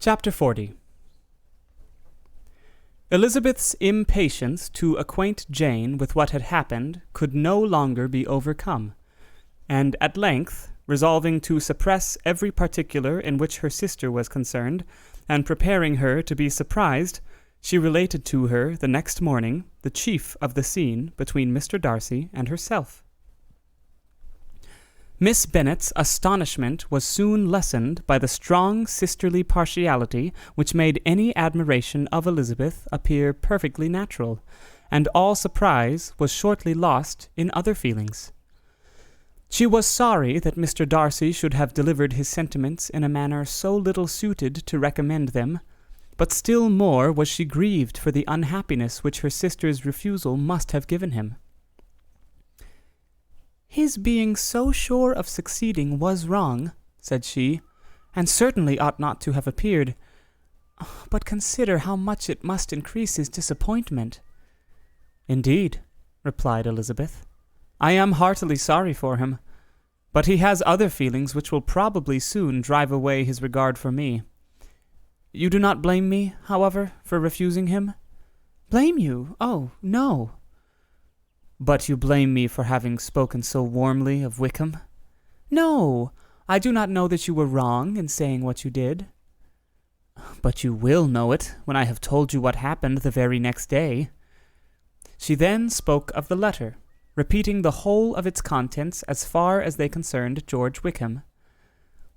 Chapter 40. Elizabeth's impatience to acquaint Jane with what had happened could no longer be overcome, and at length, resolving to suppress every particular in which her sister was concerned, and preparing her to be surprised, she related to her the next morning the chief of the scene between Mr. Darcy and herself. Miss Bennet's astonishment was soon lessened by the strong sisterly partiality which made any admiration of Elizabeth appear perfectly natural, and all surprise was shortly lost in other feelings. She was sorry that Mr. Darcy should have delivered his sentiments in a manner so little suited to recommend them, but still more was she grieved for the unhappiness which her sister's refusal must have given him. "His being so sure of succeeding was wrong," said she, "and certainly ought not to have appeared. But consider how much it must increase his disappointment." "Indeed," replied Elizabeth, "I am heartily sorry for him, but he has other feelings which will probably soon drive away his regard for me. You do not blame me, however, for refusing him?" "Blame you? Oh, no." "But you blame me for having spoken so warmly of Wickham?" "No, I do not know that you were wrong in saying what you did." "But you will know it when I have told you what happened the very next day." She then spoke of the letter, repeating the whole of its contents as far as they concerned George Wickham.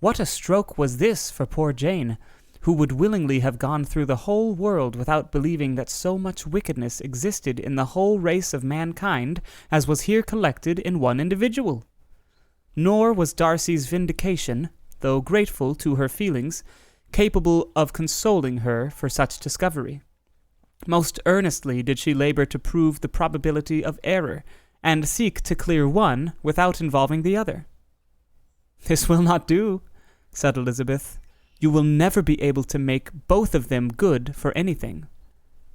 What a stroke was this for poor Jane, who would willingly have gone through the whole world without believing that so much wickedness existed in the whole race of mankind as was here collected in one individual. Nor was Darcy's vindication, though grateful to her feelings, capable of consoling her for such discovery. Most earnestly did she labor to prove the probability of error, and seek to clear one without involving the other. "This will not do," said Elizabeth. "You will never be able to make both of them good for anything.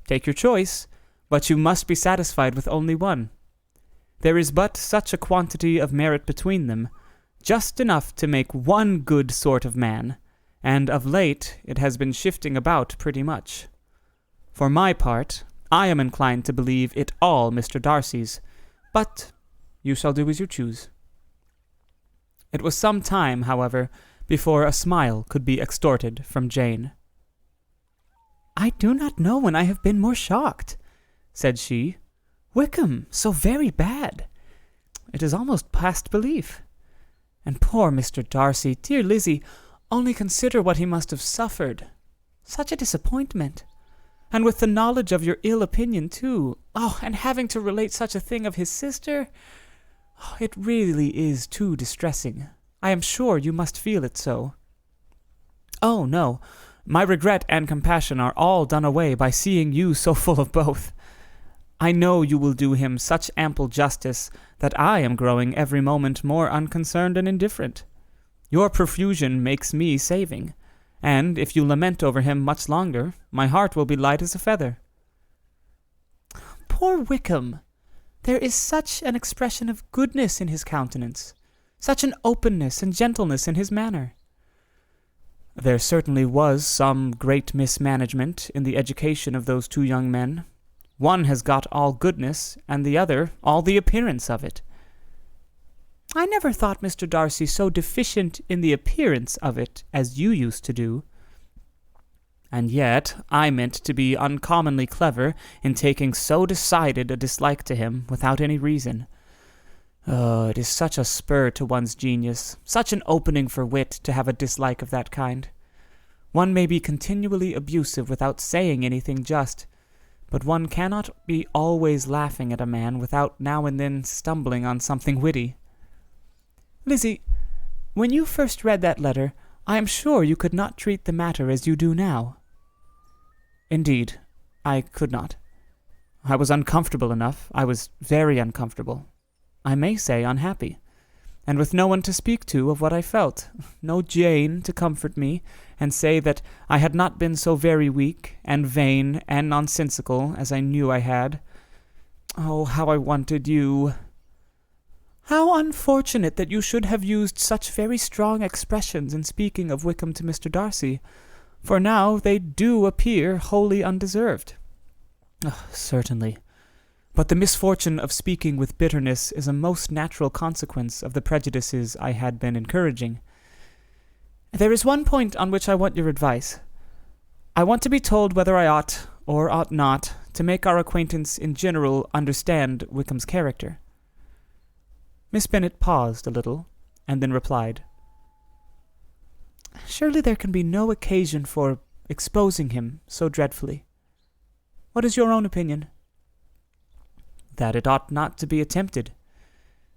Take your choice, but you must be satisfied with only one. There is but such a quantity of merit between them, just enough to make one good sort of man, and of late it has been shifting about pretty much. For my part, I am inclined to believe it all Mr. Darcy's, but you shall do as you choose." It was some time, however, before a smile could be extorted from Jane. "I do not know when I have been more shocked," said she. "Wickham so very bad. It is almost past belief. And poor Mr. Darcy, dear Lizzie, only consider what he must have suffered. Such a disappointment. And with the knowledge of your ill opinion, too. Oh, and having to relate such a thing of his sister. Oh, it really is too distressing. I am sure you must feel it so." "Oh, no. My regret and compassion are all done away by seeing you so full of both. I know you will do him such ample justice that I am growing every moment more unconcerned and indifferent. Your profusion makes me saving, and if you lament over him much longer, my heart will be light as a feather." "Poor Wickham! There is such an expression of goodness in his countenance, such an openness and gentleness in his manner." "There certainly was some great mismanagement in the education of those two young men. One has got all goodness, and the other all the appearance of it." "I never thought Mr. Darcy so deficient in the appearance of it as you used to do." "And yet I meant to be uncommonly clever in taking so decided a dislike to him without any reason. Oh, it is such a spur to one's genius, such an opening for wit to have a dislike of that kind. One may be continually abusive without saying anything just, but one cannot be always laughing at a man without now and then stumbling on something witty." "Lizzie, when you first read that letter, I am sure you could not treat the matter as you do now." "Indeed, I could not. I was uncomfortable enough. I was very uncomfortable. I may say unhappy, and with no one to speak to of what I felt, no Jane to comfort me and say that I had not been so very weak and vain and nonsensical as I knew I had. Oh, how I wanted you! How unfortunate that you should have used such very strong expressions in speaking of Wickham to Mr. Darcy. for now they do appear wholly undeserved. Certainly. But the misfortune of speaking with bitterness is a most natural consequence of the prejudices I had been encouraging. There is one point on which I want your advice. I want to be told whether I ought, or ought not, to make our acquaintance in general understand Wickham's character. Miss Bennet paused a little, and then replied, Surely there can be no occasion for exposing him so dreadfully. What is your own opinion? That it ought not to be attempted.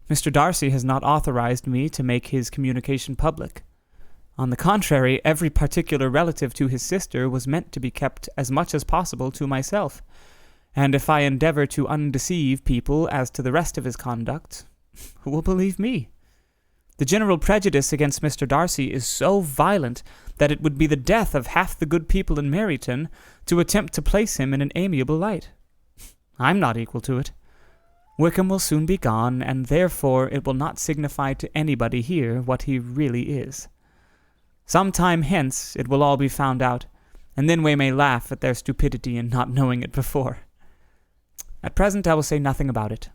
Mr. Darcy has not authorized me to make his communication public. On the contrary, every particular relative to his sister was meant to be kept as much as possible to myself, and if I endeavor to undeceive people as to the rest of his conduct, who will believe me? The general prejudice against Mr. Darcy is so violent that it would be the death of half the good people in Meryton to attempt to place him in an amiable light. I'm not equal to it. Wickham will soon be gone, and therefore it will not signify to anybody here what he really is. Some time hence it will all be found out, and then we may laugh at their stupidity in not knowing it before. At present I will say nothing about it.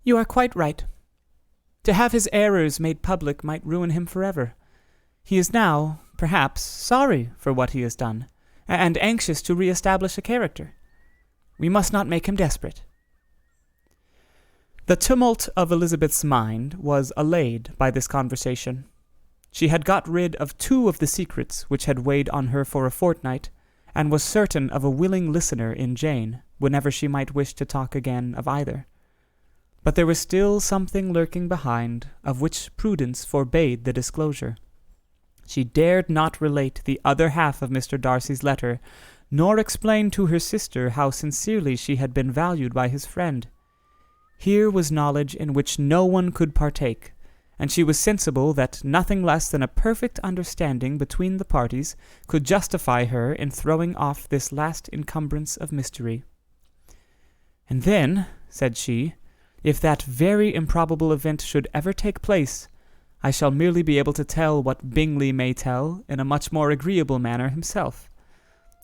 You are quite right. To have his errors made public might ruin him forever. He is now, perhaps, sorry for what he has done, and anxious to re-establish a character. We must not make him desperate. The tumult of Elizabeth's mind was allayed by this conversation. She had got rid of 2 of the secrets which had weighed on her for a fortnight, and was certain of a willing listener in Jane, whenever she might wish to talk again of either. But there was still something lurking behind, of which prudence forbade the disclosure. She dared not relate the other half of Mr. Darcy's letter, nor explain to her sister how sincerely she had been valued by his friend. Here was knowledge in which no one could partake, and she was sensible that nothing less than a perfect understanding between the parties could justify her in throwing off this last encumbrance of mystery. And then, said she, if that very improbable event should ever take place, I shall merely be able to tell what Bingley may tell in a much more agreeable manner himself.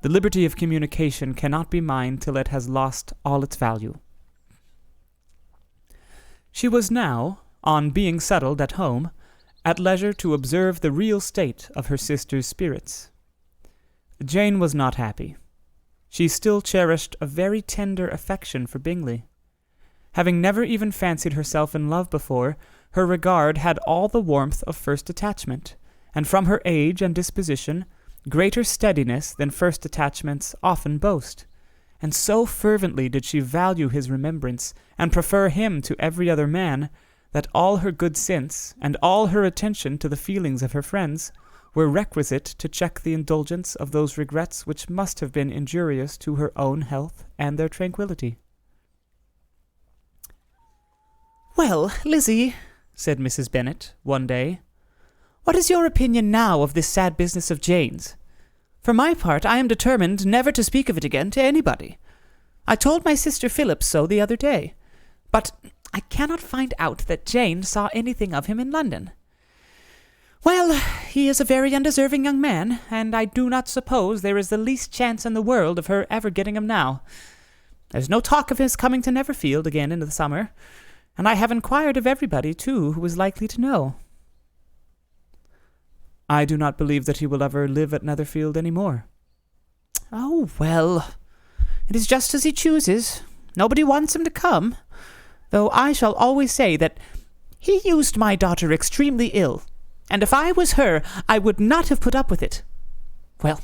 The liberty of communication cannot be mine till it has lost all its value. She was now, on being settled at home, at leisure to observe the real state of her sister's spirits. Jane was not happy. She still cherished a very tender affection for Bingley. Having never even fancied herself in love before, her regard had all the warmth of first attachment, and from her age and disposition, greater steadiness than first attachments often boast. And so fervently did she value his remembrance, and prefer him to every other man, that all her good sense, and all her attention to the feelings of her friends, were requisite to check the indulgence of those regrets which must have been injurious to her own health and their tranquillity. "Well, Lizzie," said Mrs. Bennet, one day, "what is your opinion now of this sad business of Jane's? For my part, I am determined never to speak of it again to anybody. I told my sister Phillips so the other day, but I cannot find out that Jane saw anything of him in London. Well, he is a very undeserving young man, and I do not suppose there is the least chance in the world of her ever getting him now. There's no talk of his coming to Netherfield again in the summer, and I have inquired of everybody, too, who is likely to know." "I do not believe that he will ever live at Netherfield any more." "Oh, well, it is just as he chooses. Nobody wants him to come, though I shall always say that he used my daughter extremely ill, and if I was her, I would not have put up with it. Well,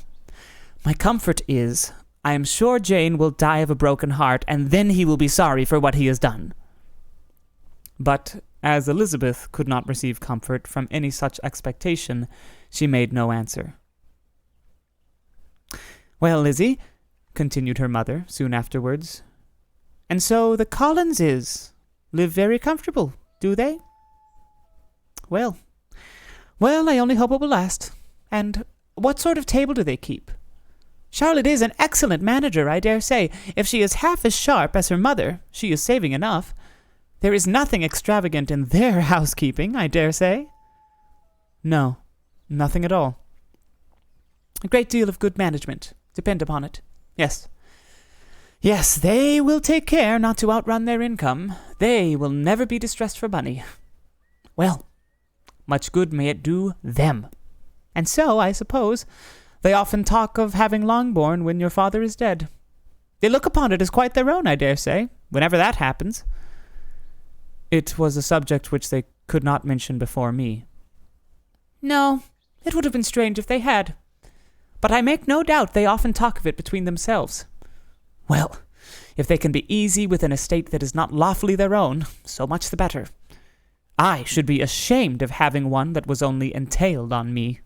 my comfort is, I am sure Jane will die of a broken heart, and then he will be sorry for what he has done." But as Elizabeth could not receive comfort from any such expectation, she made no answer. "Well, Lizzie," continued her mother soon afterwards, "and so the Collinses live very comfortable, do they?" Well, I only hope it will last. And what sort of table do they keep? Charlotte is an excellent manager, I dare say. If she is half as sharp as her mother, she is saving enough. There is nothing extravagant in their housekeeping, I dare say." "No, nothing at all." A great deal of good management, depend upon it. Yes. Yes, they will take care not to outrun their income. They will never be distressed for money. Well, much good may it do them. And so, I suppose, they often talk of having Longbourn when your father is dead. They look upon it as quite their own, I dare say, whenever that happens. It was a subject which they could not mention before me. No, it would have been strange if they had. But I make no doubt they often talk of it between themselves. Well, if they can be easy with an estate that is not lawfully their own, so much the better. I should be ashamed of having one that was only entailed on me.